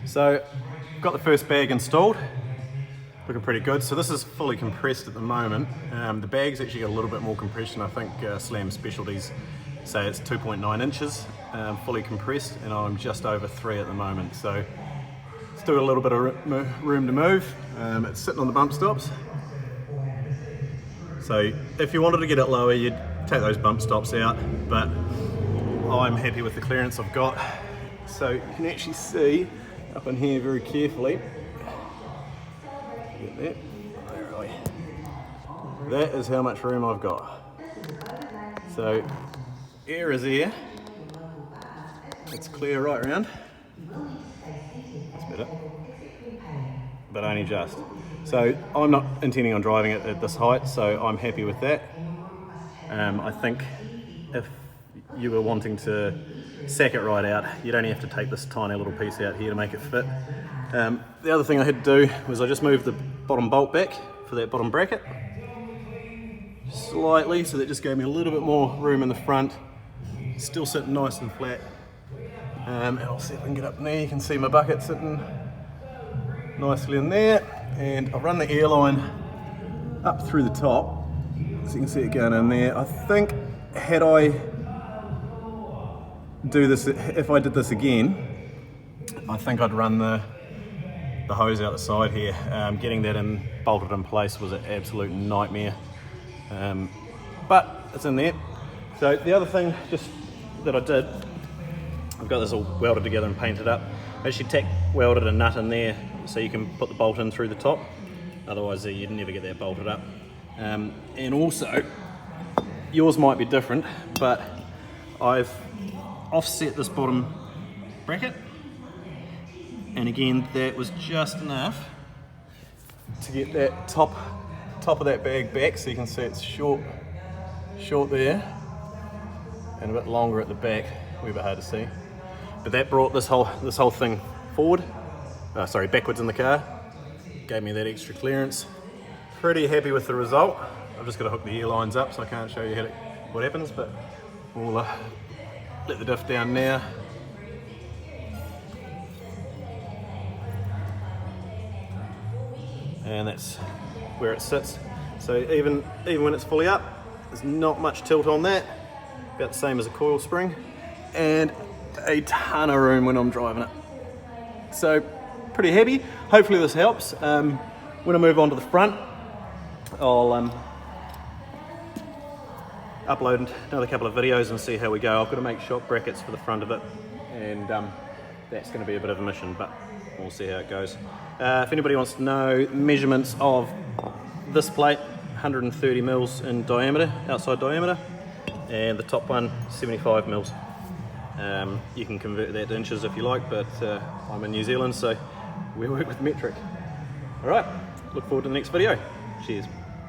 So I've got the first bag installed, looking pretty good. So this is fully compressed at the moment. The bag's actually got a little bit more compression. I think Slam Specialties say it's 2.9 inches fully compressed, and I'm just over 3 at the moment. So still got a little bit of room to move. It's sitting on the bump stops. So if you wanted to get it lower, you'd take those bump stops out, but I'm happy with the clearance I've got. So you can actually see up in here very carefully. Get that. Where are we? That is how much room I've got. So air is air. It's clear right around. That's better. But only just. So I'm not intending on driving it at this height, so I'm happy with that. I think if you were wanting to sack it right out, you'd only have to take this tiny little piece out here to make it fit. The other thing I had to do was I just moved the bottom bolt back for that bottom bracket slightly, so that just gave me a little bit more room in the front. Still sitting nice and flat. And I'll see if I can get up in there. You can see my bucket sitting nicely in there, and I'll run the airline up through the top so you can see it going in there. I think had I if I did this again, I think I'd run the hose out the side here. Getting that bolted in place was an absolute nightmare, but it's in there. So the other thing just that I did, I've got this all welded together and painted up. I actually tack welded a nut in there so you can put the bolt in through the top, otherwise you'd never get that bolted up. And also, yours might be different, but I've offset this bottom bracket, and again that was just enough to get that top of that bag back, so you can see it's short there and a bit longer at the back. We're a bit hard to see, but that brought this whole thing forward, backwards in the car, gave me that extra clearance. Pretty happy with the result. I've just got to hook the airlines up, so I can't show you what happens, but we'll let the diff down now. And that's where it sits. So even when it's fully up, there's not much tilt on that. About the same as a coil spring, and a ton of room when I'm driving it. So pretty happy. Hopefully this helps. When I move on to the front, I'll upload another couple of videos and see how we go. I've got to make shock brackets for the front of it, and that's going to be a bit of a mission, but we'll see how it goes. If anybody wants to know measurements of this plate, 130 mils in diameter, outside diameter, and the top one 75 mils. You can convert that to inches if you like, but I'm in New Zealand, so we work with metric. Alright, look forward to the next video. Cheers.